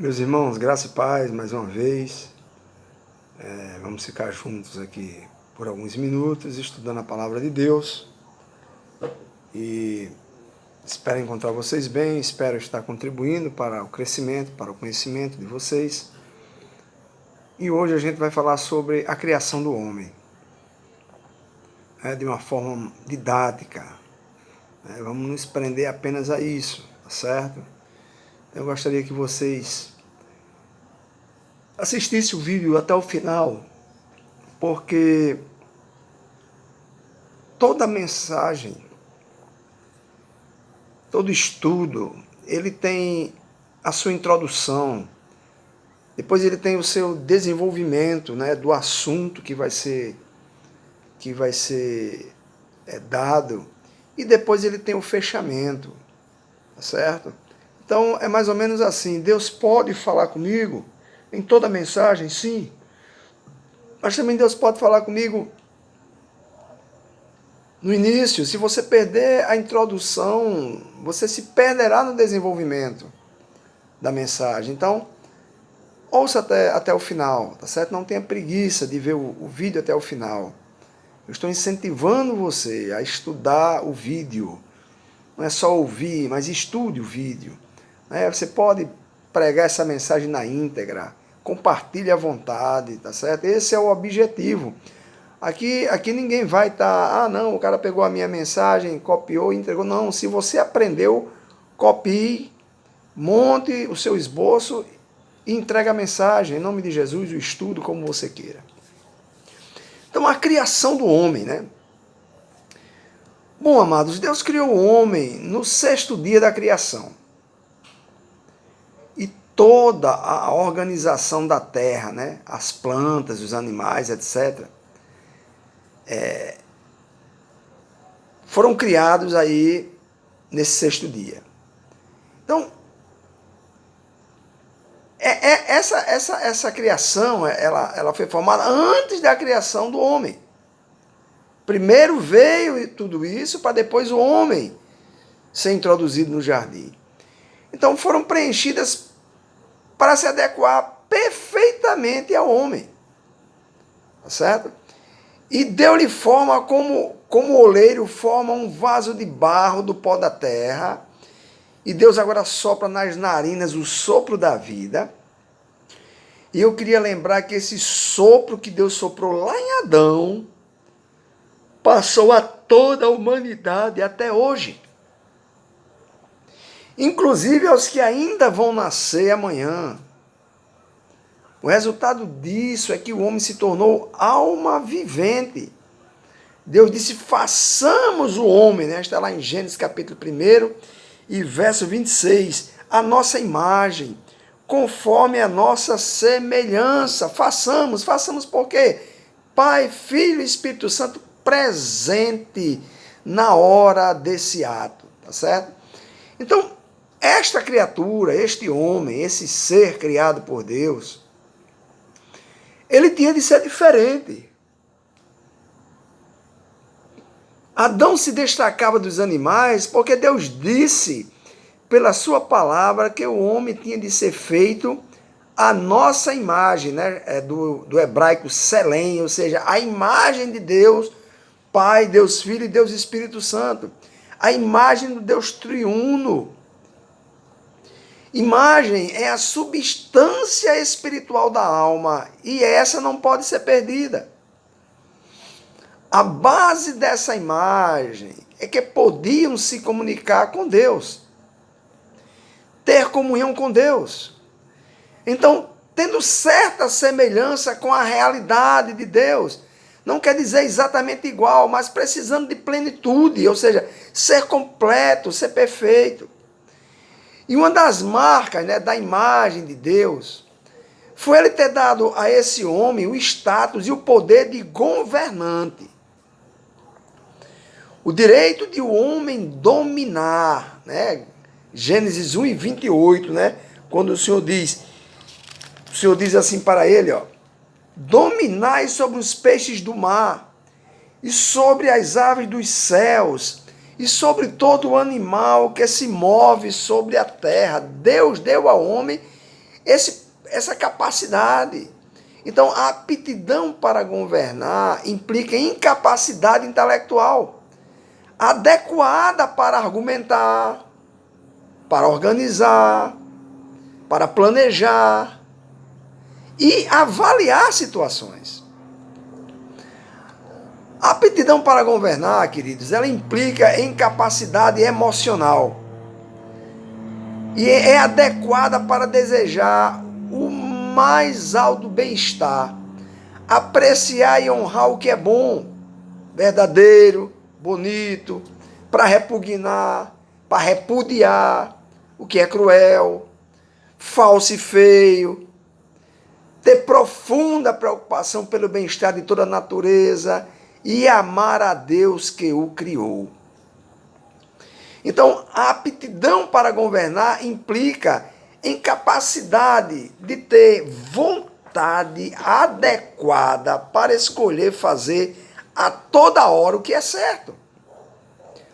Meus irmãos, graça e paz, mais uma vez. Vamos ficar juntos aqui por alguns minutos, estudando a palavra de Deus. E espero encontrar vocês bem, espero estar contribuindo para o crescimento, para o conhecimento de vocês. E hoje a gente vai falar sobre a criação do homem, de uma forma didática. Vamos nos prender apenas a isso, tá certo? Eu gostaria que vocês assistissem o vídeo até o final, porque toda mensagem, todo estudo, ele tem a sua introdução, depois ele tem o seu desenvolvimento, né, do assunto que vai ser dado, e depois ele tem o fechamento, tá certo? Então é mais ou menos assim. Deus pode falar comigo em toda mensagem, sim, mas também Deus pode falar comigo no início. Se você perder a introdução, você se perderá no desenvolvimento da mensagem. Então, ouça até o final, tá certo? Não tenha preguiça de ver o vídeo até o final. Eu estou incentivando você a estudar o vídeo. Não é só ouvir, mas estude o vídeo. Você pode pregar essa mensagem na íntegra, compartilhe à vontade, tá certo? Esse é o objetivo. Aqui ninguém vai estar, não, o cara pegou a minha mensagem, copiou e entregou. Não, se você aprendeu, copie, monte o seu esboço e entregue a mensagem, em nome de Jesus, o estudo, como você queira. Então, a criação do homem, né? Bom, amados, Deus criou o homem no 6º dia da criação. E toda a organização da terra, né? As plantas, os animais, etc., foram criados aí nesse 6º dia. Então, essa criação, ela foi formada antes da criação do homem. Primeiro veio tudo isso, para depois o homem ser introduzido no jardim. Então foram preenchidas para se adequar perfeitamente ao homem. Tá certo? E deu-lhe forma como o oleiro forma um vaso de barro do pó da terra. E Deus agora sopra nas narinas o sopro da vida. E eu queria lembrar que esse sopro que Deus soprou lá em Adão passou a toda a humanidade até hoje. Inclusive aos que ainda vão nascer amanhã. O resultado disso é que o homem se tornou alma vivente. Deus disse, façamos o homem, né? Está lá em Gênesis capítulo 1 e verso 26, a nossa imagem, conforme a nossa semelhança. Façamos por quê? Pai, Filho e Espírito Santo presente na hora desse ato, tá certo? Então, esta criatura, este homem, esse ser criado por Deus, ele tinha de ser diferente. Adão se destacava dos animais porque Deus disse, pela sua palavra, que o homem tinha de ser feito a nossa imagem, né? Do hebraico selém, ou seja, a imagem de Deus, Pai, Deus Filho e Deus Espírito Santo. A imagem do Deus triuno. Imagem é a substância espiritual da alma e essa não pode ser perdida. A base dessa imagem é que podiam se comunicar com Deus, ter comunhão com Deus. Então, tendo certa semelhança com a realidade de Deus, não quer dizer exatamente igual, mas precisando de plenitude, ou seja, ser completo, ser perfeito. E uma das marcas, né, da imagem de Deus foi ele ter dado a esse homem o status e o poder de governante. O direito de o homem dominar, né? Gênesis 1 e 28, né? Quando o Senhor diz assim para ele, dominai sobre os peixes do mar, e sobre as aves dos céus, e sobre todo o animal que se move sobre a terra. Deus deu ao homem essa capacidade. Então, a aptidão para governar implica incapacidade intelectual, adequada para argumentar, para organizar, para planejar e avaliar situações. A aptidão para governar, queridos, ela implica em capacidade emocional e é adequada para desejar o mais alto bem-estar, apreciar e honrar o que é bom, verdadeiro, bonito, para repugnar, para repudiar o que é cruel, falso e feio, ter profunda preocupação pelo bem-estar de toda a natureza e amar a Deus que o criou. Então, a aptidão para governar implica em capacidade de ter vontade adequada para escolher fazer a toda hora o que é certo.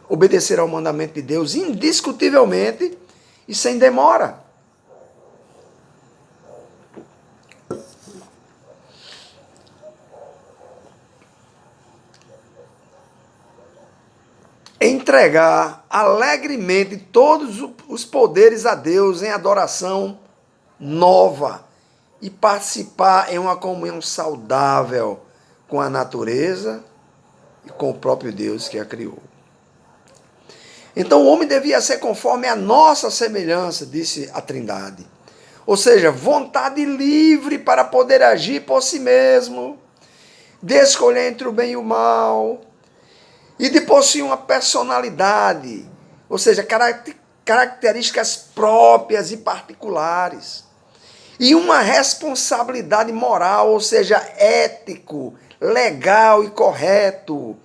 Obedecer ao mandamento de Deus indiscutivelmente e sem demora. Entregar alegremente todos os poderes a Deus em adoração nova e participar em uma comunhão saudável com a natureza e com o próprio Deus que a criou. Então o homem devia ser conforme a nossa semelhança, disse a Trindade. Ou seja, vontade livre para poder agir por si mesmo, de escolher entre o bem e o mal, e de possuir uma personalidade, ou seja, características próprias e particulares, e uma responsabilidade moral, ou seja, ético, legal e correto,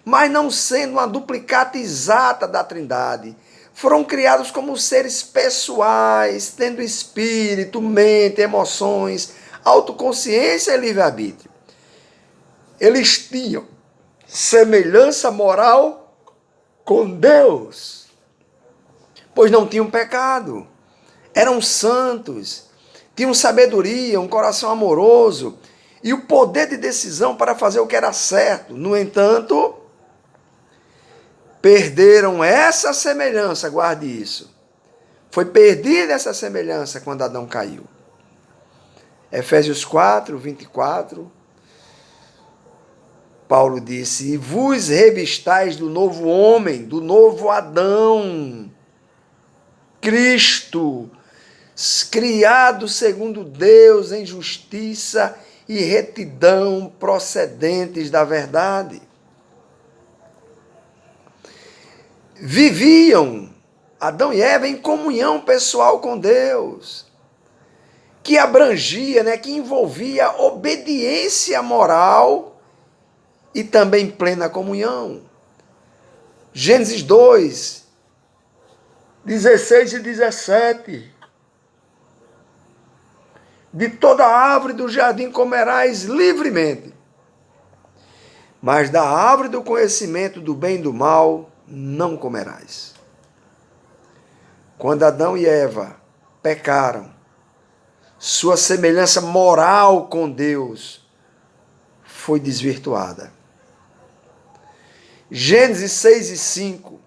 mas não sendo uma duplicata exata da Trindade. Foram criados como seres pessoais, tendo espírito, mente, emoções, autoconsciência e livre-arbítrio. Eles tinham semelhança moral com Deus, pois não tinham pecado, eram santos, tinham sabedoria, um coração amoroso e o poder de decisão para fazer o que era certo. No entanto, perderam essa semelhança, guarde isso. Foi perdida essa semelhança quando Adão caiu. Efésios 4, 24, Paulo disse: e vos revistais do novo homem, do novo Adão, Cristo, criado segundo Deus em justiça e retidão procedentes da verdade. Viviam Adão e Eva em comunhão pessoal com Deus, que abrangia, que envolvia obediência moral e também plena comunhão. Gênesis 2, 16 e 17. De toda árvore do jardim comerás livremente, mas da árvore do conhecimento do bem e do mal não comerás. Quando Adão e Eva pecaram, sua semelhança moral com Deus foi desvirtuada. Gênesis 6 e 5.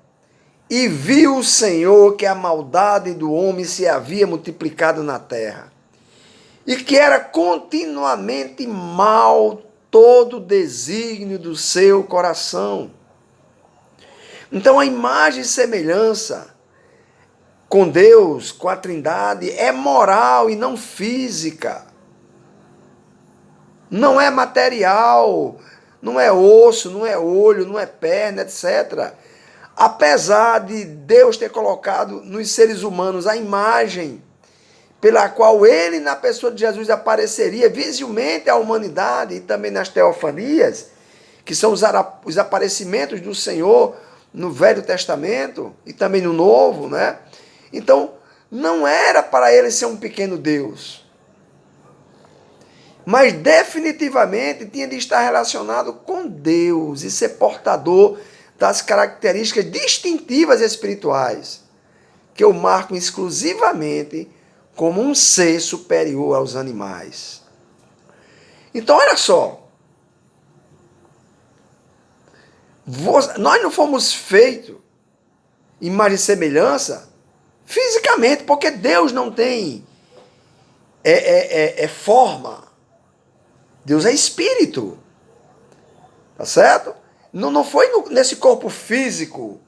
E viu o Senhor que a maldade do homem se havia multiplicado na terra, e que era continuamente mal todo o desígnio do seu coração. Então a imagem e semelhança com Deus, com a Trindade, é moral e não física. Não é material, não é osso, não é olho, não é perna, etc. Apesar de Deus ter colocado nos seres humanos a imagem pela qual ele, na pessoa de Jesus, apareceria visivelmente à humanidade e também nas teofanias, que são os aparecimentos do Senhor no Velho Testamento e também no Novo, né? Então, não era para ele ser um pequeno Deus, mas definitivamente tinha de estar relacionado com Deus e ser portador das características distintivas espirituais que o marcam exclusivamente como um ser superior aos animais. Então, olha só. Nós não fomos feitos imagem e semelhança fisicamente, porque Deus não tem forma. Deus é espírito. Tá certo? Não foi nesse corpo físico.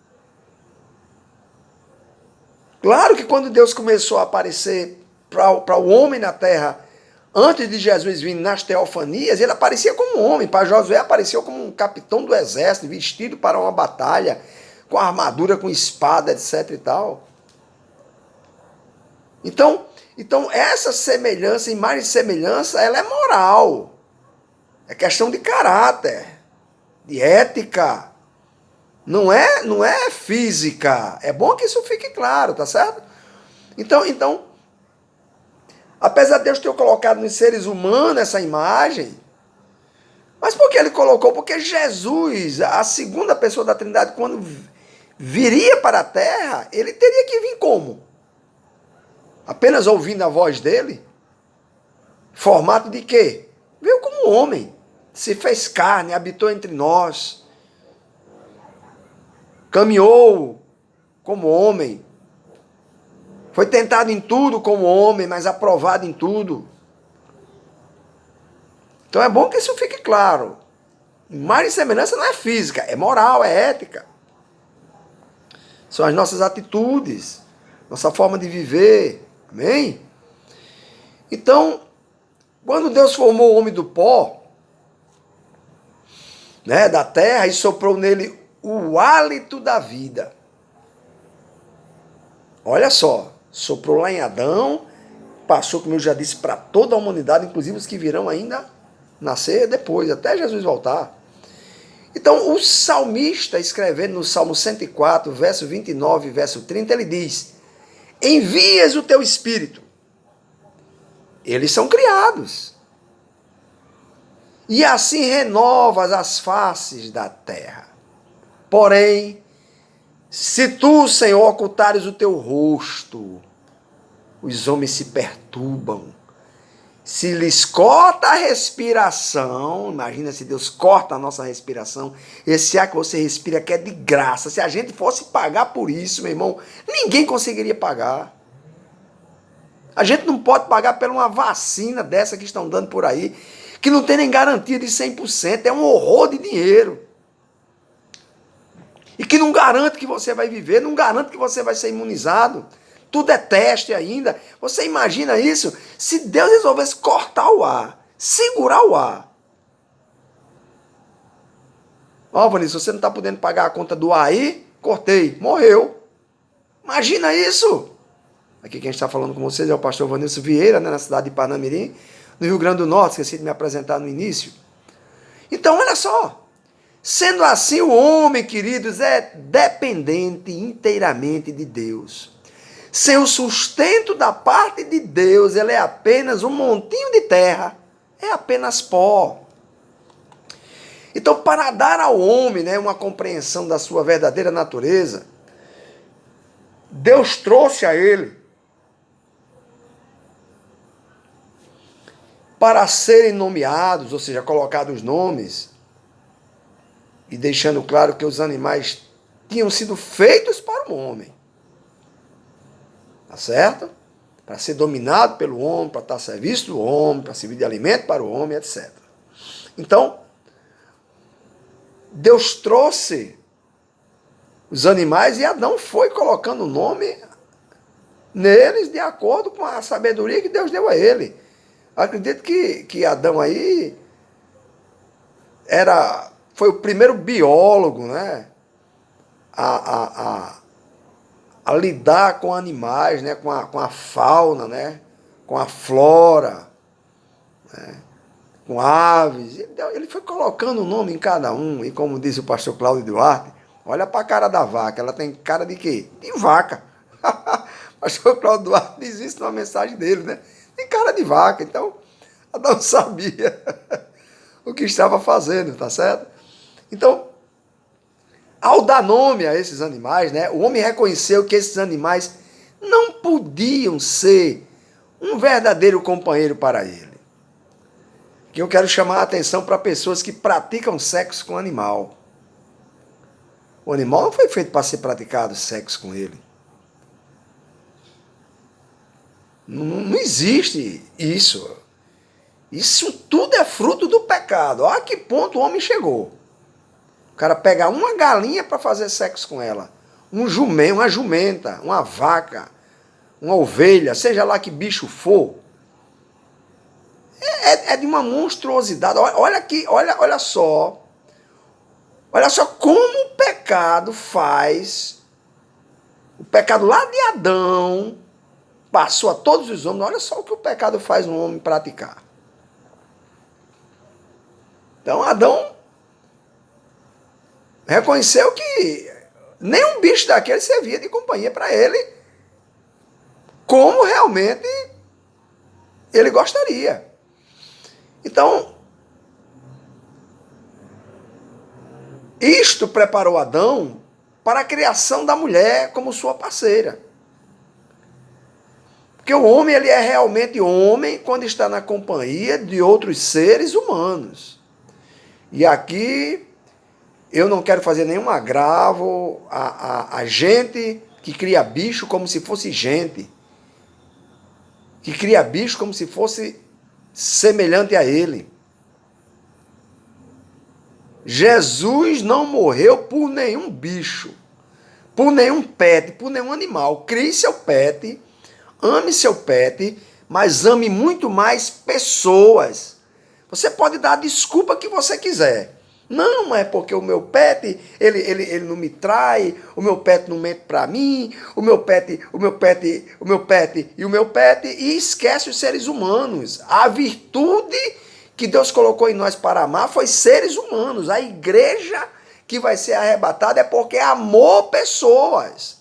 Claro que quando Deus começou a aparecer para o homem na terra, antes de Jesus vir nas teofanias, ele aparecia como um homem. Para Josué apareceu como um capitão do exército, vestido para uma batalha, com armadura, com espada, etc e tal. Então essa semelhança, imagem e semelhança, ela é moral. É questão de caráter, de ética. Não é física. É bom que isso fique claro, tá certo? Então, apesar de Deus ter colocado nos seres humanos essa imagem, mas por que ele colocou? Porque Jesus, a segunda pessoa da Trindade, quando viria para a terra, ele teria que vir como? Apenas ouvindo a voz dele? Formato de quê? Veio como homem, se fez carne, habitou entre nós, caminhou como homem, foi tentado em tudo como homem, mas aprovado em tudo. Então é bom que isso fique claro. Imagem e semelhança não é física, é moral, é ética. São as nossas atitudes, nossa forma de viver. Amém? Então, quando Deus formou o homem do pó, né, da terra, e soprou nele o hálito da vida. Olha só, soprou lá em Adão, passou, como eu já disse, para toda a humanidade, inclusive os que virão ainda nascer depois, até Jesus voltar. Então, o salmista, escrevendo no Salmo 104, verso 29 e verso 30, ele diz: envias o teu espírito. Eles são criados. E assim renovas as faces da terra. Porém, se tu, Senhor, ocultares o teu rosto, os homens se perturbam. Se lhes corta a respiração, imagina se Deus corta a nossa respiração, esse ar que você respira que é de graça, se a gente fosse pagar por isso, meu irmão, ninguém conseguiria pagar. A gente não pode pagar por uma vacina dessa que estão dando por aí, que não tem nem garantia de 100%, é um horror de dinheiro. E que não garante que você vai viver, não garante que você vai ser imunizado. Tudo é teste ainda. Você imagina isso? Se Deus resolvesse cortar o ar, segurar o ar. Ó, Vanessa, você não está podendo pagar a conta do ar aí? Cortei. Morreu. Imagina isso. Aqui quem está falando com vocês é o pastor Vanilson Vieira, né, na cidade de Panamirim, no Rio Grande do Norte, esqueci de me apresentar no início. Então, olha só. Sendo assim, o homem, queridos, é dependente inteiramente de Deus. Sem o sustento da parte de Deus, ele é apenas um montinho de terra, é apenas pó. Então, para dar ao homem, né, uma compreensão da sua verdadeira natureza, Deus trouxe a ele para serem nomeados, ou seja, colocados nomes, e deixando claro que os animais tinham sido feitos para o homem. Tá certo? Para ser dominado pelo homem, para estar a serviço do homem, para servir de alimento para o homem, etc. Então, Deus trouxe os animais e Adão foi colocando o nome neles de acordo com a sabedoria que Deus deu a ele. Acredito que Adão aí foi o primeiro biólogo, né, a lidar com animais, né, com a fauna, né, com a flora, né, com aves. Ele foi colocando o nome em cada um, e como disse o pastor Cláudio Duarte, olha para a cara da vaca, ela tem cara de quê? De vaca. O pastor Cláudio Duarte diz isso numa mensagem dele, né? Tem cara de vaca, então Adão sabia o que estava fazendo, tá certo? Então, ao dar nome a esses animais, né, o homem reconheceu que esses animais não podiam ser um verdadeiro companheiro para ele. Que eu quero chamar a atenção para pessoas que praticam sexo com animal. O animal não foi feito para ser praticado sexo com ele. Não existe isso. Isso tudo é fruto do pecado. Olha que ponto o homem chegou. O cara pega uma galinha para fazer sexo com ela. Um jumento, uma jumenta, uma vaca, uma ovelha, seja lá que bicho for. É de uma monstruosidade. Olha aqui, olha só. Olha só como o pecado faz. O pecado lá de Adão passou a todos os homens. Olha só o que o pecado faz um homem praticar. Então Adão reconheceu que nenhum bicho daquele servia de companhia para ele, como realmente ele gostaria. Então, isto preparou Adão para a criação da mulher como sua parceira. Porque o homem ele é realmente homem quando está na companhia de outros seres humanos. E aqui eu não quero fazer nenhum agravo a gente que cria bicho como se fosse gente. Que cria bicho como se fosse semelhante a ele. Jesus não morreu por nenhum bicho, por nenhum pet, por nenhum animal. Crie seu pet, ame seu pet, mas ame muito mais pessoas. Você pode dar a desculpa que você quiser. Não é porque o meu pet, ele não me trai, o meu pet não mente para mim, o meu pet, e esquece os seres humanos. A virtude que Deus colocou em nós para amar foi seres humanos. A igreja que vai ser arrebatada é porque amou pessoas.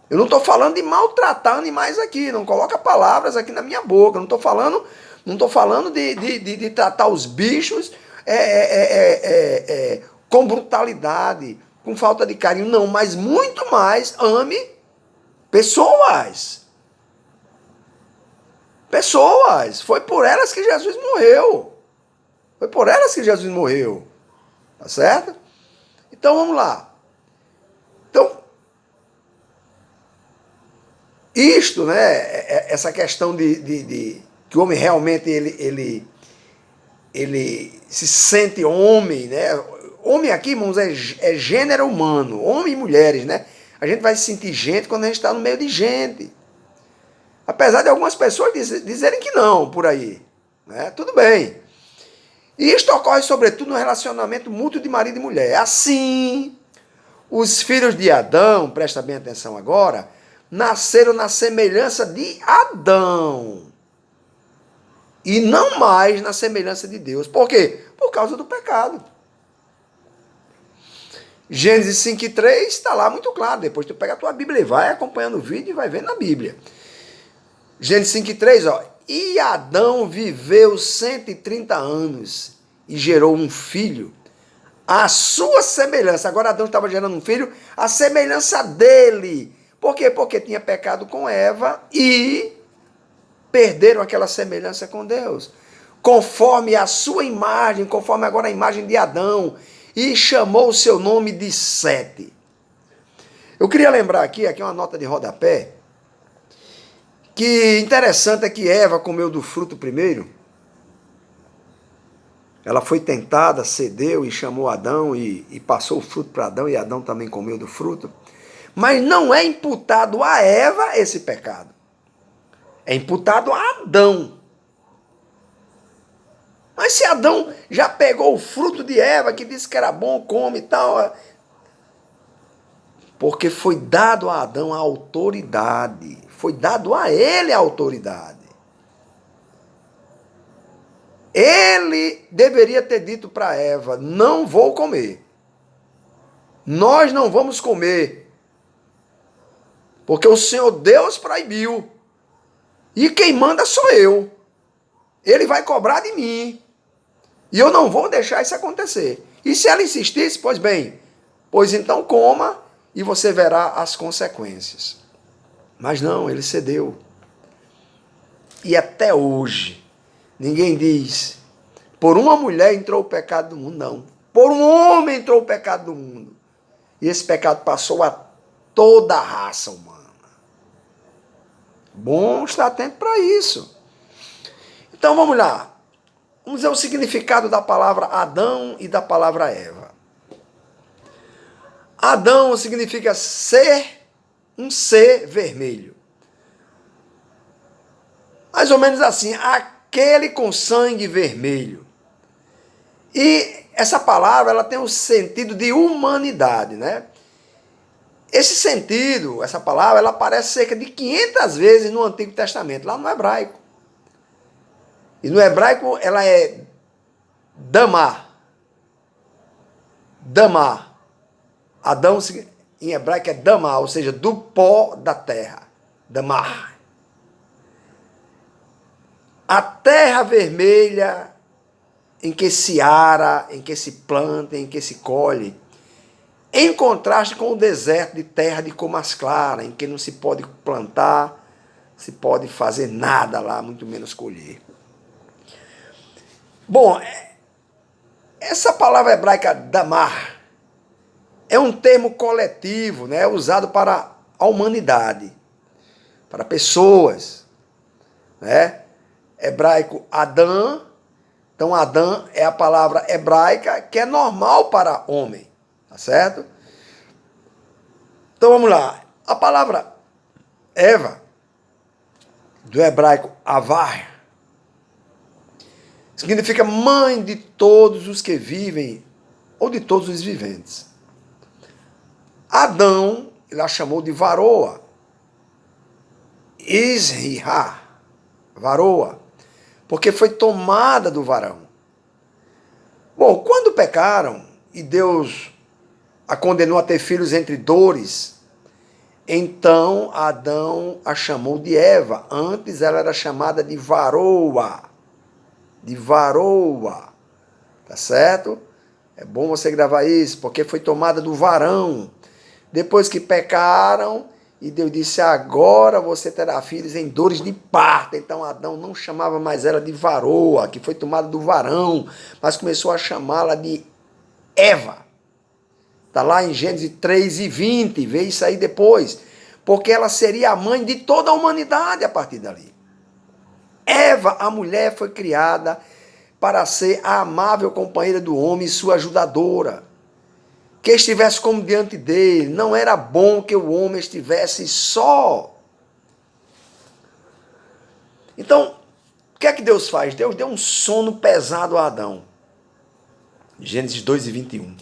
Eu não estou falando de maltratar animais aqui, não coloca palavras aqui na minha boca, não estou falando de tratar os bichos com brutalidade, com falta de carinho, não, mas muito mais ame pessoas. Pessoas. Foi por elas que Jesus morreu. Foi por elas que Jesus morreu. Tá certo? Então vamos lá. Então, isto, né, essa questão de que o homem realmente ele se sente homem, né? Homem aqui, irmãos, é gênero humano, homem e mulheres, né? A gente vai se sentir gente quando a gente está no meio de gente. Apesar de algumas pessoas dizerem que não, por aí. Né? Tudo bem. E isto ocorre, sobretudo, no relacionamento mútuo de marido e mulher. Assim, os filhos de Adão, presta bem atenção agora, nasceram na semelhança de Adão. E não mais na semelhança de Deus. Por quê? Por causa do pecado. Gênesis 5:3 está lá muito claro. Depois tu pega a tua Bíblia e vai acompanhando o vídeo e vai vendo na Bíblia. Gênesis 5:3, ó. E Adão viveu 130 anos e gerou um filho à sua semelhança. Agora Adão estava gerando um filho à semelhança dele. Por quê? Porque tinha pecado com Eva e perderam aquela semelhança com Deus. Conforme a sua imagem, conforme agora a imagem de Adão, e chamou o seu nome de Sete. Eu queria lembrar aqui uma nota de rodapé, que interessante é que Eva comeu do fruto primeiro. Ela foi tentada, cedeu e chamou Adão e passou o fruto para Adão, e Adão também comeu do fruto. Mas não é imputado a Eva esse pecado. É imputado a Adão. Mas se Adão já pegou o fruto de Eva, que disse que era bom, come e tal, porque foi dado a Adão a autoridade. Foi dado a ele a autoridade. Ele deveria ter dito para Eva, não vou comer. Nós não vamos comer. Porque o Senhor Deus proibiu. E quem manda sou eu. Ele vai cobrar de mim. E eu não vou deixar isso acontecer. E se ela insistisse, pois bem, pois então coma e você verá as consequências. Mas não, ele cedeu. E até hoje, ninguém diz, por uma mulher entrou o pecado do mundo, não. Por um homem entrou o pecado do mundo. E esse pecado passou a toda a raça humana. Bom estar atento para isso. Então vamos lá. Vamos ver o significado da palavra Adão e da palavra Eva. Adão significa um ser vermelho. Mais ou menos assim, aquele com sangue vermelho. E essa palavra ela tem um sentido de humanidade, né? Esse sentido, essa palavra, ela aparece cerca de 500 vezes no Antigo Testamento, lá no hebraico. E no hebraico ela é damá. Damá. Adão em hebraico é damá, ou seja, do pó da terra. Damá. A terra vermelha em que se ara, em que se planta, em que se colhe, em contraste com o deserto de terra de cor mais clara, em que não se pode plantar, se pode fazer nada lá, muito menos colher. Bom, essa palavra hebraica damar é um termo coletivo, né, usado para a humanidade, para pessoas, né? Hebraico Adão. Então, Adão é a palavra hebraica que é normal para homem, tá certo? Então, vamos lá. A palavra Eva, do hebraico Avar, significa mãe de todos os que vivem ou de todos os viventes. Adão, ele a chamou de varoa. Isriha, varoa, porque foi tomada do varão. Bom, quando pecaram e Deus a condenou a ter filhos entre dores, então Adão a chamou de Eva. Antes ela era chamada de varoa. De varoa. Tá certo? É bom você gravar isso, porque foi tomada do varão. Depois que pecaram, e Deus disse, agora você terá filhos em dores de parto. Então Adão não chamava mais ela de varoa, que foi tomada do varão, mas começou a chamá-la de Eva. Está lá em Gênesis 3:20, vê isso aí depois. Porque ela seria a mãe de toda a humanidade a partir dali. Eva, a mulher, foi criada para ser a amável companheira do homem e sua ajudadora. Que estivesse como diante dele. Não era bom que o homem estivesse só. Então, o que é que Deus faz? Deus deu um sono pesado a Adão. Gênesis 2:21.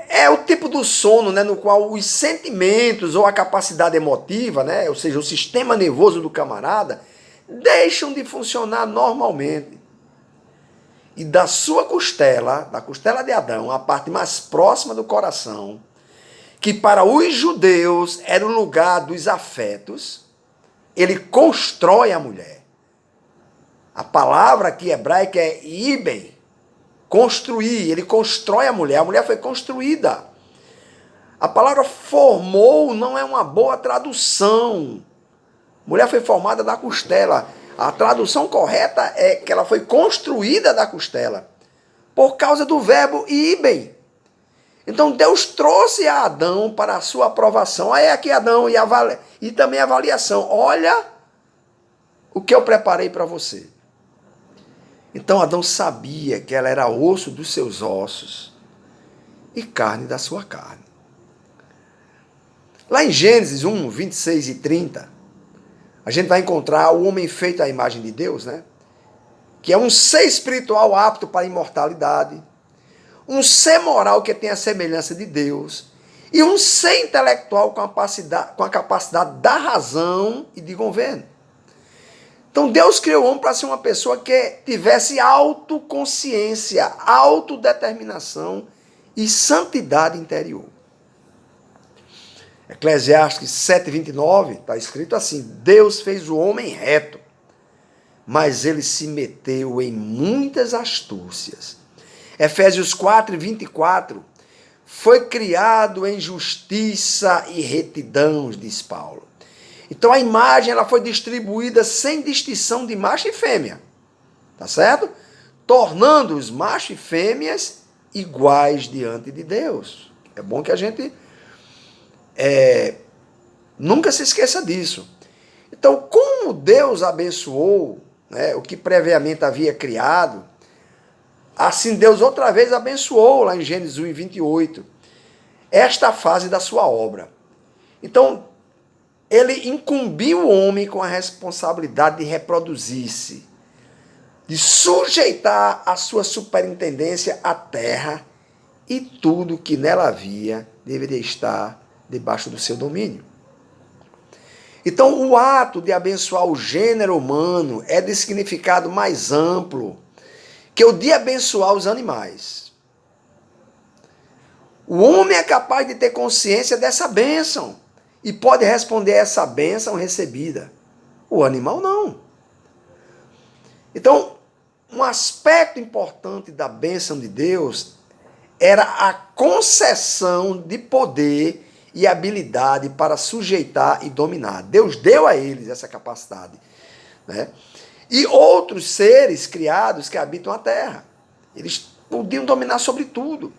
É o tipo do sono, né, no qual os sentimentos ou a capacidade emotiva, né, ou seja, o sistema nervoso do camarada, deixam de funcionar normalmente. E da sua costela, da costela de Adão, a parte mais próxima do coração, que para os judeus era o lugar dos afetos, ele constrói a mulher. A palavra aqui hebraica é iben, construir, ele constrói a mulher foi construída. A palavra formou não é uma boa tradução. Mulher foi formada da costela. A tradução correta é que ela foi construída da costela, por causa do verbo iben. Então Deus trouxe a Adão para a sua aprovação. Aí aqui Adão e também a avaliação. Olha o que eu preparei para você. Então Adão sabia que ela era osso dos seus ossos e carne da sua carne. Lá em Gênesis 1:26-30, a gente vai encontrar o homem feito à imagem de Deus, né? Que é um ser espiritual apto para a imortalidade, um ser moral que tem a semelhança de Deus e um ser intelectual com a capacidade da razão e de governo. Então Deus criou o homem para ser uma pessoa que tivesse autoconsciência, autodeterminação e santidade interior. Eclesiastes 7:29 está escrito assim: Deus fez o homem reto, mas ele se meteu em muitas astúcias. Efésios 4:24, foi criado em justiça e retidão, diz Paulo. Então a imagem ela foi distribuída sem distinção de macho e fêmea. Tá certo? Tornando os machos e fêmeas iguais diante de Deus. É bom que a gente nunca se esqueça disso. Então, como Deus abençoou, né, o que previamente havia criado, assim Deus outra vez abençoou, lá em Gênesis 1, 28, esta fase da sua obra. Então, ele incumbiu o homem com a responsabilidade de reproduzir-se, de sujeitar a sua superintendência à terra e tudo que nela havia deveria estar debaixo do seu domínio. Então, o ato de abençoar o gênero humano é de significado mais amplo que o de abençoar os animais. O homem é capaz de ter consciência dessa bênção e pode responder a essa bênção recebida. O animal não. Então, um aspecto importante da bênção de Deus era a concessão de poder e habilidade para sujeitar e dominar. Deus deu a eles essa capacidade, né? E outros seres criados que habitam a terra. Eles podiam dominar sobre tudo.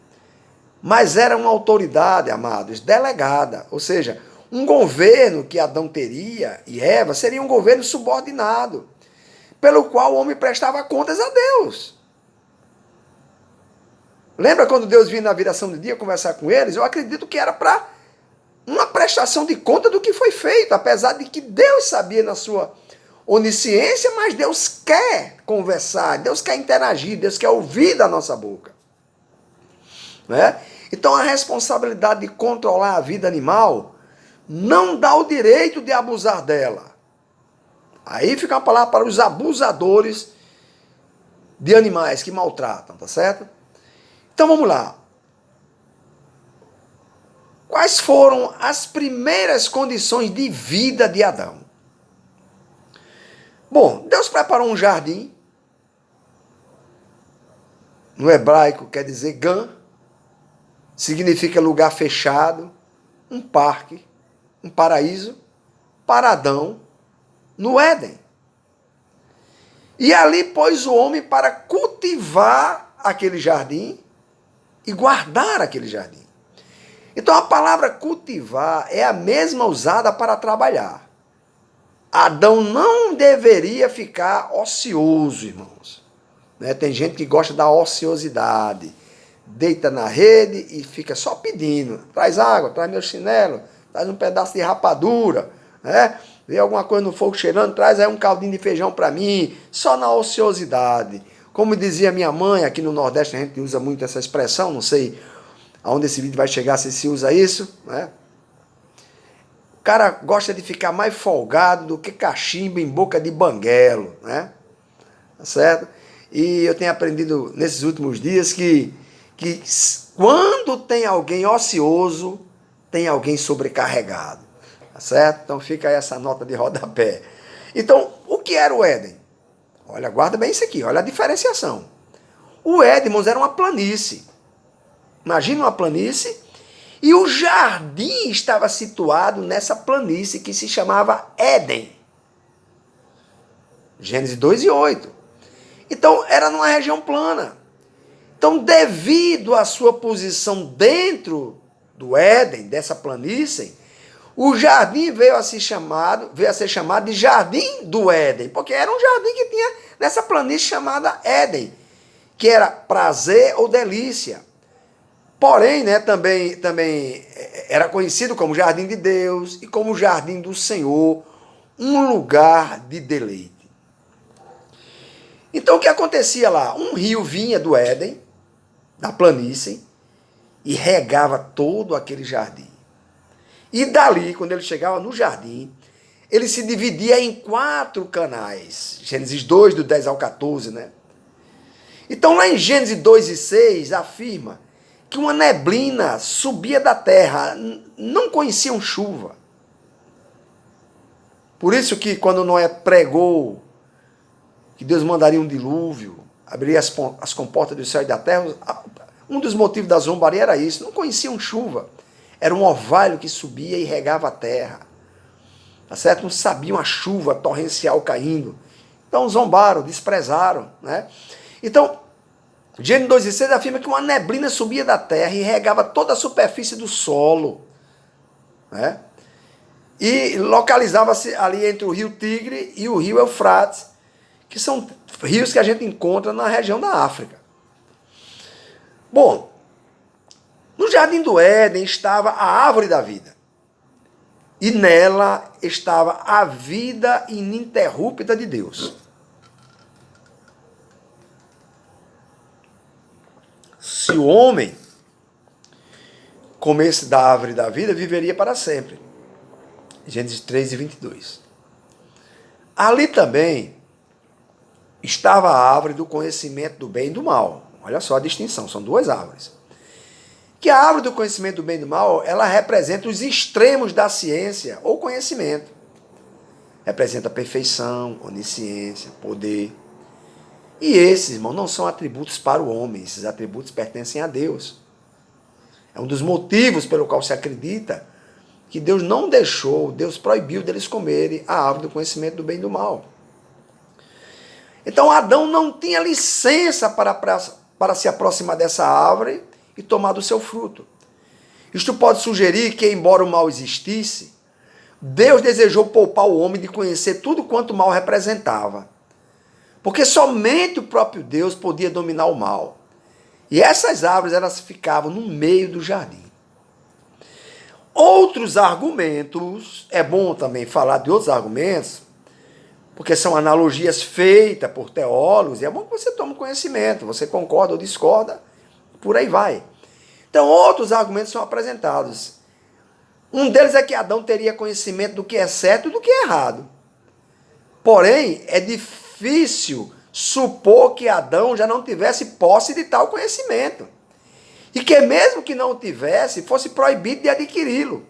Mas era uma autoridade, amados, delegada. Ou seja, um governo que Adão teria e Eva seria um governo subordinado, pelo qual o homem prestava contas a Deus. Lembra quando Deus vinha na viração do dia conversar com eles? Eu acredito que era para uma prestação de conta do que foi feito, apesar de que Deus sabia na sua onisciência, mas Deus quer conversar, Deus quer interagir, Deus quer ouvir da nossa boca. Né? Então a responsabilidade de controlar a vida animal não dá o direito de abusar dela. Aí fica uma palavra para os abusadores de animais que maltratam, tá certo? Então vamos lá. Quais foram as primeiras condições de vida de Adão? Bom, Deus preparou um jardim. No hebraico quer dizer Gan. Significa lugar fechado, um parque, um paraíso, para Adão, no Éden. E ali pôs o homem para cultivar aquele jardim e guardar aquele jardim. Então a palavra cultivar é a mesma usada para trabalhar. Adão não deveria ficar ocioso, irmãos. Né? Tem gente que gosta da ociosidade. Deita na rede e fica só pedindo. Traz água, traz meu chinelo, traz um pedaço de rapadura, né? Vê alguma coisa no fogo cheirando, traz aí um caldinho de feijão para mim. Só na ociosidade. Como dizia minha mãe, aqui no Nordeste a gente usa muito essa expressão, não sei aonde esse vídeo vai chegar, se usa isso, né? O cara gosta de ficar mais folgado do que cachimbo em boca de banguelo, né? Tá certo? E eu tenho aprendido nesses últimos dias que quando tem alguém ocioso, tem alguém sobrecarregado. Tá certo? Então fica aí essa nota de rodapé. Então, o que era o Éden? Olha, guarda bem isso aqui, olha a diferenciação. O Éden, irmãos, era uma planície. Imagina uma planície, e o jardim estava situado nessa planície que se chamava Éden. Gênesis 2 e 8. Então, era numa região plana. Então, devido à sua posição dentro do Éden, dessa planície, o jardim veio a ser chamado de Jardim do Éden, porque era um jardim que tinha nessa planície chamada Éden, que era prazer ou delícia. Porém, né, também era conhecido como Jardim de Deus e como Jardim do Senhor, um lugar de deleite. Então, o que acontecia lá? Um rio vinha do Éden, da planície, e regava todo aquele jardim. E dali, quando ele chegava no jardim, ele se dividia em 4 canais. Gênesis 2, do 10 ao 14, né? Então, lá em Gênesis 2 e 6, afirma que uma neblina subia da terra, não conheciam chuva. Por isso que quando Noé pregou que Deus mandaria um dilúvio, abriria as comportas do céu e da terra, um dos motivos da zombaria era isso, não conheciam chuva. Era um orvalho que subia e regava a terra. tá certo? Não sabiam a chuva torrencial caindo. Então zombaram, desprezaram, né? Então, Gênesis 2:6 afirma que uma neblina subia da terra e regava toda a superfície do solo, né? E localizava-se ali entre o rio Tigre e o rio Eufrates, que são rios que a gente encontra na região da África. Bom, no Jardim do Éden estava a árvore da vida. E nela estava a vida ininterrupta de Deus. Se o homem comesse da árvore da vida, viveria para sempre. Gênesis 3:22. Ali também estava a árvore do conhecimento do bem e do mal. Olha só a distinção, são duas árvores. Que a árvore do conhecimento do bem e do mal, ela representa os extremos da ciência ou conhecimento. Representa perfeição, onisciência, poder. E esses, irmão, não são atributos para o homem, esses atributos pertencem a Deus. É um dos motivos pelo qual se acredita que Deus não deixou, Deus proibiu deles comerem a árvore do conhecimento do bem e do mal. Então Adão não tinha licença para se aproximar dessa árvore e tomar do seu fruto. Isto pode sugerir que, embora o mal existisse, Deus desejou poupar o homem de conhecer tudo quanto o mal representava. Porque somente o próprio Deus podia dominar o mal. E essas árvores, elas ficavam no meio do jardim. Outros argumentos, é bom também falar de outros argumentos, porque são analogias feitas por teólogos, e é bom que você tome conhecimento, você concorda ou discorda, por aí vai. Então, outros argumentos são apresentados. Um deles é que Adão teria conhecimento do que é certo e do que é errado. Porém, é difícil supor que Adão já não tivesse posse de tal conhecimento. E que mesmo que não tivesse, fosse proibido de adquiri-lo.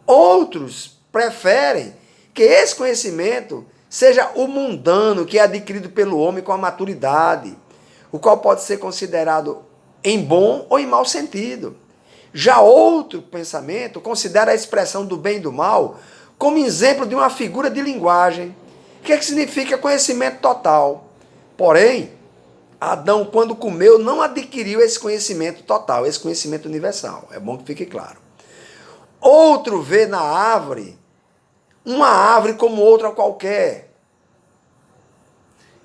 Outros preferem que esse conhecimento seja o mundano que é adquirido pelo homem com a maturidade, o qual pode ser considerado em bom ou em mau sentido. Já outro pensamento considera a expressão do bem e do mal como exemplo de uma figura de linguagem, que significa conhecimento total. Porém, Adão, quando comeu, não adquiriu esse conhecimento total, esse conhecimento universal. É bom que fique claro. Outro vê na árvore uma árvore como outra qualquer,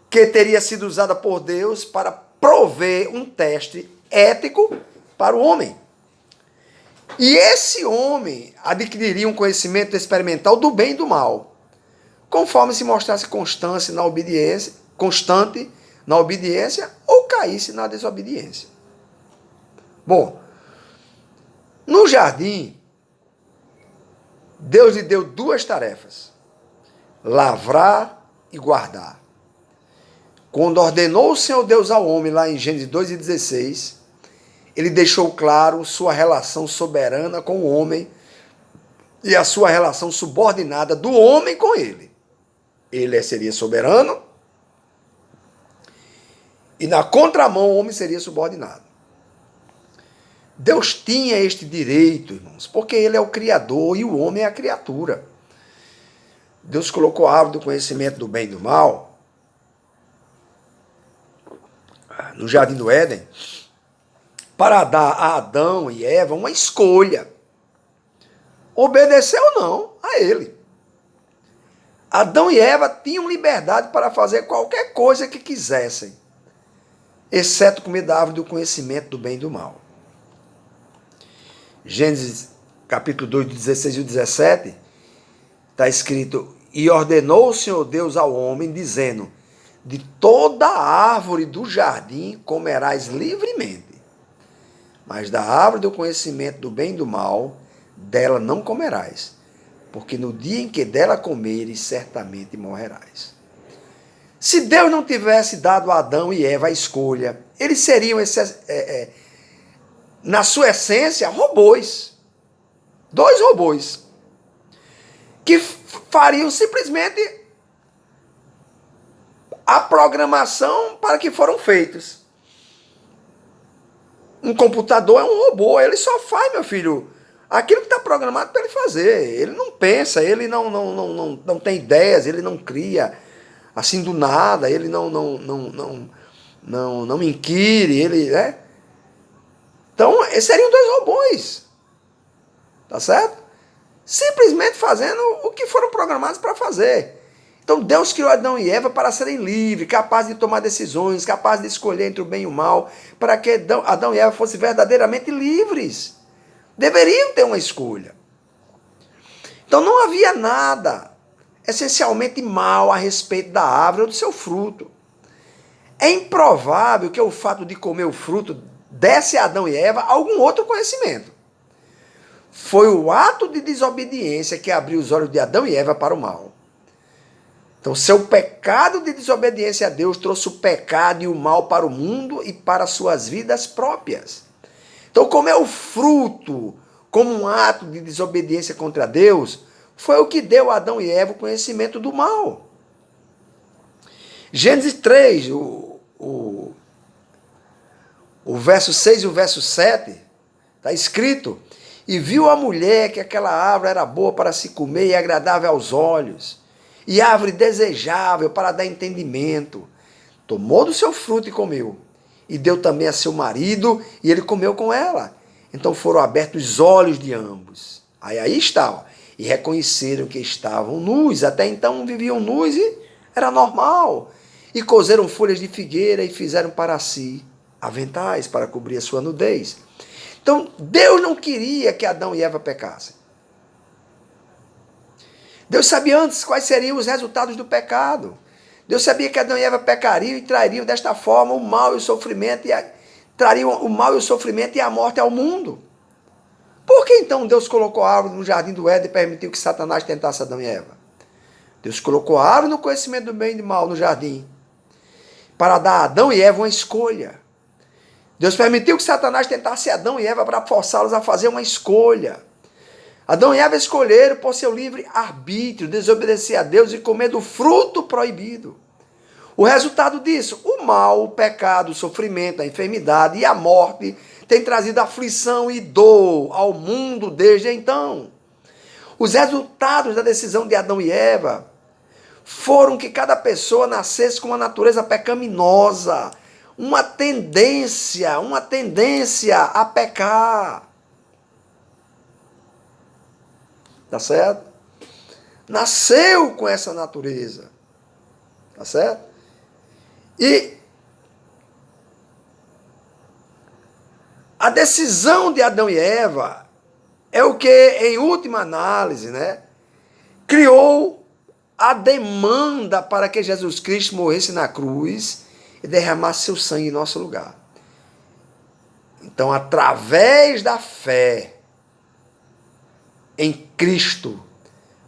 que teria sido usada por Deus para prover um teste ético para o homem. E esse homem adquiriria um conhecimento experimental do bem e do mal, conforme se mostrasse constante na obediência ou caísse na desobediência. Bom, no jardim, Deus lhe deu duas tarefas: lavrar e guardar. Quando ordenou o Senhor Deus ao homem, lá em Gênesis 2:16, ele deixou claro sua relação soberana com o homem e a sua relação subordinada do homem com ele. Ele seria soberano e na contramão o homem seria subordinado. Deus tinha este direito, irmãos, porque ele é o Criador e o homem é a criatura. Deus colocou a árvore do conhecimento do bem e do mal no Jardim do Éden para dar a Adão e Eva uma escolha: obedecer ou não a ele. Adão e Eva tinham liberdade para fazer qualquer coisa que quisessem, exceto comer da árvore do conhecimento do bem e do mal. Gênesis capítulo 2, 16 e 17, está escrito: e ordenou o Senhor Deus ao homem, dizendo: de toda a árvore do jardim comerás livremente, mas da árvore do conhecimento do bem e do mal, dela não comerás, porque no dia em que dela comeres, certamente morrerás. Se Deus não tivesse dado a Adão e Eva a escolha, eles seriam, na sua essência, robôs. Dois robôs. Que fariam simplesmente a programação para que foram feitos. Um computador é um robô, ele só faz, meu filho, aquilo que está programado para ele fazer. Ele não pensa, ele não tem ideias, ele não cria assim do nada, ele não inquire, ele, né? Então, esses seriam dois robôs. Tá certo? Simplesmente fazendo o que foram programados para fazer. Então Deus criou Adão e Eva para serem livres, capazes de tomar decisões, capazes de escolher entre o bem e o mal, para que Adão e Eva fossem verdadeiramente livres. Deveriam ter uma escolha. Então não havia nada essencialmente mal a respeito da árvore ou do seu fruto. É improvável que o fato de comer o fruto desse a Adão e Eva algum outro conhecimento. Foi o ato de desobediência que abriu os olhos de Adão e Eva para o mal. Então, seu pecado de desobediência a Deus trouxe o pecado e o mal para o mundo e para suas vidas próprias. Então, comer o fruto como um ato de desobediência contra Deus foi o que deu a Adão e Eva o conhecimento do mal. Gênesis 3, o verso 6 e o verso 7, está escrito: e viu a mulher que aquela árvore era boa para se comer e agradável aos olhos, e árvore desejável para dar entendimento. Tomou do seu fruto e comeu. E deu também a seu marido, e ele comeu com ela. Então foram abertos os olhos de ambos. Aí está, ó. E reconheceram que estavam nus. Até então viviam nus e era normal. E cozeram folhas de figueira e fizeram para si aventais para cobrir a sua nudez. Então Deus não queria que Adão e Eva pecassem. Deus sabia antes quais seriam os resultados do pecado. Deus sabia que Adão e Eva pecariam e trariam desta forma o mal e o sofrimento, trariam o mal e o sofrimento e a morte ao mundo. Por que então Deus colocou a árvore no jardim do Éden e permitiu que Satanás tentasse Adão e Eva? Deus colocou a árvore no conhecimento do bem e do mal no jardim para dar a Adão e Eva uma escolha. Deus permitiu que Satanás tentasse Adão e Eva para forçá-los a fazer uma escolha. Adão e Eva escolheram por seu livre arbítrio desobedecer a Deus e comer do fruto proibido. O resultado disso, o mal, o pecado, o sofrimento, a enfermidade e a morte têm trazido aflição e dor ao mundo desde então. Os resultados da decisão de Adão e Eva foram que cada pessoa nascesse com uma natureza pecaminosa, uma tendência a pecar. Tá certo? Nasceu com essa natureza. Tá certo? E a decisão de Adão e Eva é o que, em última análise, né, criou a demanda para que Jesus Cristo morresse na cruz e derramasse seu sangue em nosso lugar. Então, através da fé em Cristo,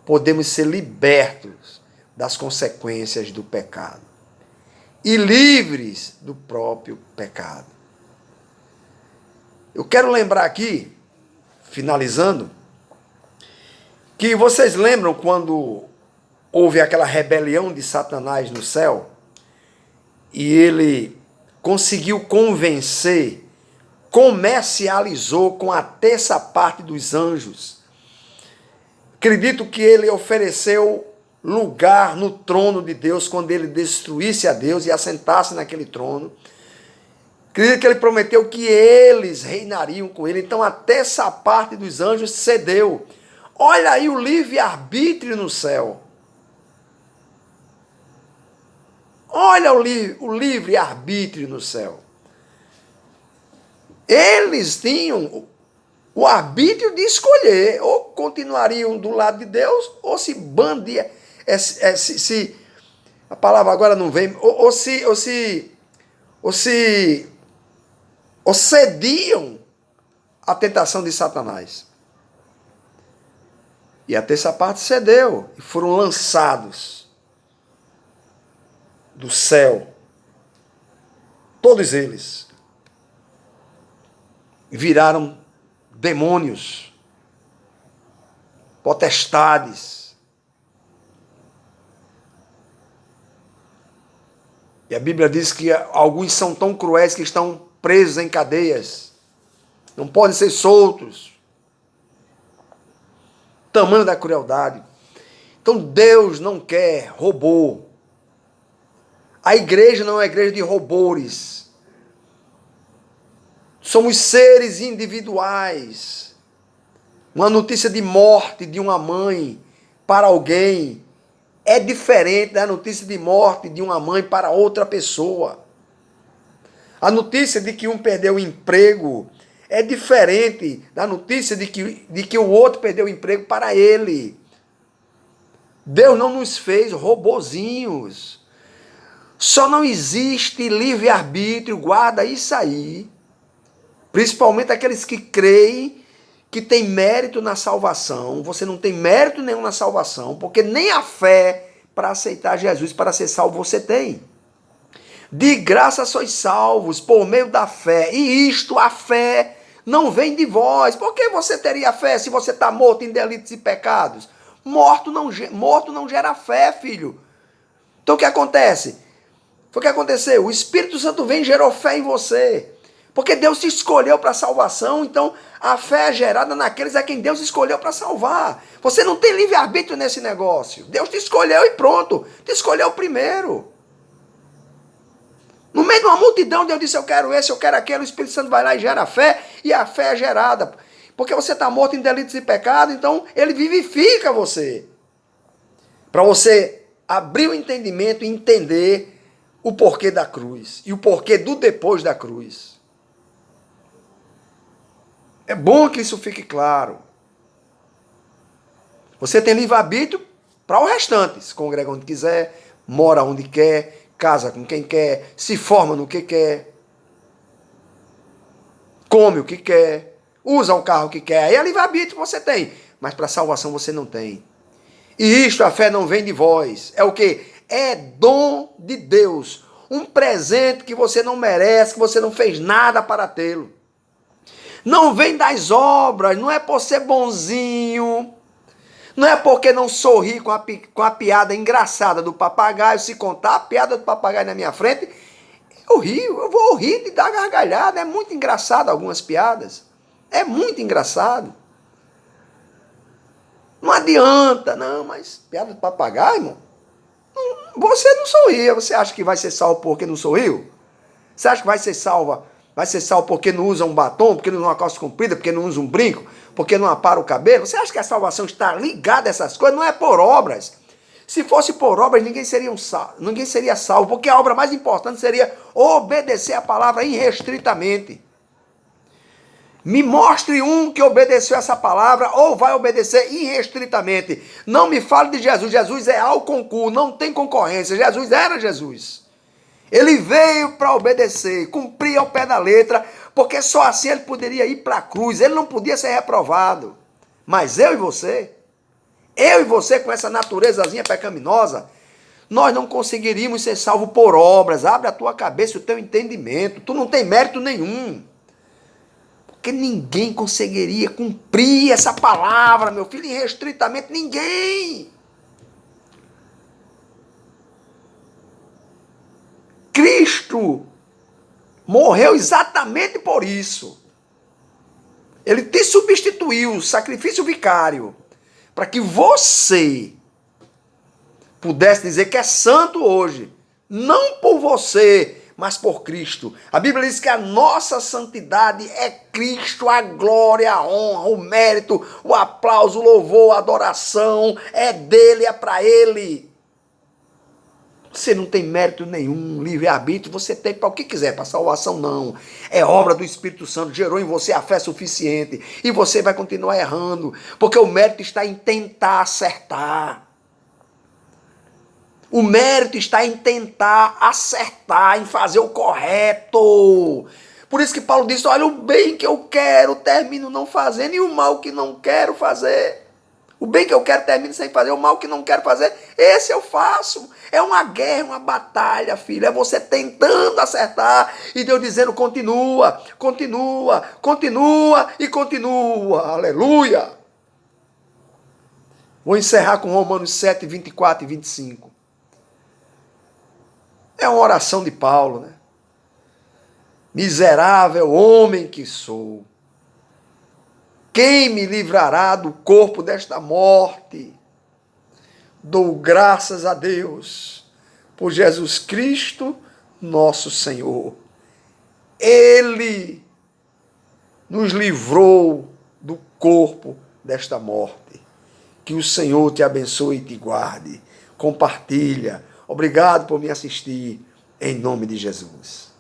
podemos ser libertos das consequências do pecado e livres do próprio pecado. Eu quero lembrar aqui, finalizando, que vocês lembram quando houve aquela rebelião de Satanás no céu e ele conseguiu convencer, comercializou com a terça parte dos anjos. Acredito que ele ofereceu lugar no trono de Deus quando ele destruísse a Deus e assentasse naquele trono. Acredito que ele prometeu que eles reinariam com ele. Então até essa parte dos anjos cedeu. Olha aí o livre-arbítrio no céu. Olha o livre-arbítrio no céu. Eles tinham o arbítrio de escolher, ou continuariam do lado de Deus, ou se bandia, se a palavra agora não vem, ou cediam à tentação de Satanás. E a terça parte cedeu, e foram lançados do céu, todos eles, e viraram demônios, potestades. E a Bíblia diz que alguns são tão cruéis que estão presos em cadeias, não podem ser soltos. tamanho da crueldade. Então Deus não quer robô. A igreja não é uma igreja de robôs. Somos seres individuais. Uma notícia de morte de uma mãe para alguém é diferente da notícia de morte de uma mãe para outra pessoa. A notícia de que um perdeu o emprego é diferente da notícia de que o outro perdeu o emprego para ele. Deus não nos fez robozinhos. Só não existe livre-arbítrio, guarda isso aí. Principalmente aqueles que creem que tem mérito na salvação. Você não tem mérito nenhum na salvação, porque nem a fé para aceitar Jesus, para ser salvo, você tem. De graça sois salvos por meio da fé. E isto, a fé, não vem de vós. Por que você teria fé se você está morto em delitos e pecados? Morto não gera fé, filho. Então o que acontece? Foi o que aconteceu. O Espírito Santo vem e gerou fé em você. Porque Deus te escolheu para a salvação, então a fé é gerada naqueles a quem Deus escolheu para salvar. Você não tem livre-arbítrio nesse negócio. Deus te escolheu e pronto. Te escolheu primeiro. No meio de uma multidão, Deus disse, eu quero esse, eu quero aquele. O Espírito Santo vai lá e gera fé, e a fé é gerada. Porque você está morto em delitos e pecados, então ele vivifica você. Para você abrir o entendimento e entender o porquê da cruz. E o porquê do depois da cruz. É bom que isso fique claro. Você tem livre-arbítrio para o restante. Se congrega onde quiser, mora onde quer, casa com quem quer, se forma no que quer, come o que quer, usa o carro que quer. Aí é livre-arbítrio você tem, mas para a salvação você não tem. E isto, a fé não vem de vós. É o quê? É dom de Deus. Um presente que você não merece, que você não fez nada para tê-lo. Não vem das obras, não é por ser bonzinho, não é porque não sorri com a piada engraçada do papagaio. Se contar a piada do papagaio na minha frente, eu vou rir de dar gargalhada. É muito engraçado algumas piadas. É muito engraçado. Não adianta, não, mas piada do papagaio, irmão, você não sorria. Você acha que vai ser salvo porque não sorriu? Você acha que vai ser salvo porque não usa um batom, porque não usa uma calça comprida, porque não usa um brinco, porque não apara o cabelo? Você acha que a salvação está ligada a essas coisas? Não é por obras. Se fosse por obras, ninguém seria salvo, porque a obra mais importante seria obedecer a palavra irrestritamente. Me mostre um que obedeceu essa palavra ou vai obedecer irrestritamente. Não me fale de Jesus. Jesus é ao concurso, não tem concorrência. Jesus era Jesus. Ele veio para obedecer, cumprir ao pé da letra, porque só assim ele poderia ir para a cruz. Ele não podia ser reprovado. Mas eu e você com essa naturezazinha pecaminosa, nós não conseguiríamos ser salvos por obras. Abre a tua cabeça e o teu entendimento. Tu não tem mérito nenhum. Porque ninguém conseguiria cumprir essa palavra, meu filho, irrestritamente. Ninguém. Cristo morreu exatamente por isso. Ele te substituiu, sacrifício vicário, para que você pudesse dizer que é santo hoje. Não por você, mas por Cristo. A Bíblia diz que a nossa santidade é Cristo, a glória, a honra, o mérito, o aplauso, o louvor, a adoração, é dele, é para ele. Você não tem mérito nenhum, livre-arbítrio, você tem para o que quiser, para salvação não. É obra do Espírito Santo, gerou em você a fé suficiente. E você vai continuar errando, porque o mérito está em tentar acertar. O mérito está em tentar acertar, em fazer o correto. Por isso que Paulo disse, olha, o bem que eu quero, termino não fazendo, e o mal que não quero fazer. O bem que eu quero, termino sem fazer, o mal que não quero fazer, esse eu faço. É uma guerra, uma batalha, filho. É você tentando acertar e Deus dizendo, continua, continua, continua e continua. Aleluia! Vou encerrar com Romanos 7, 24 e 25. É uma oração de Paulo, né? Miserável homem que sou. Quem me livrará do corpo desta morte? Dou graças a Deus por Jesus Cristo, nosso Senhor. Ele nos livrou do corpo desta morte. Que o Senhor te abençoe e te guarde. Compartilha. Obrigado por me assistir. Em nome de Jesus.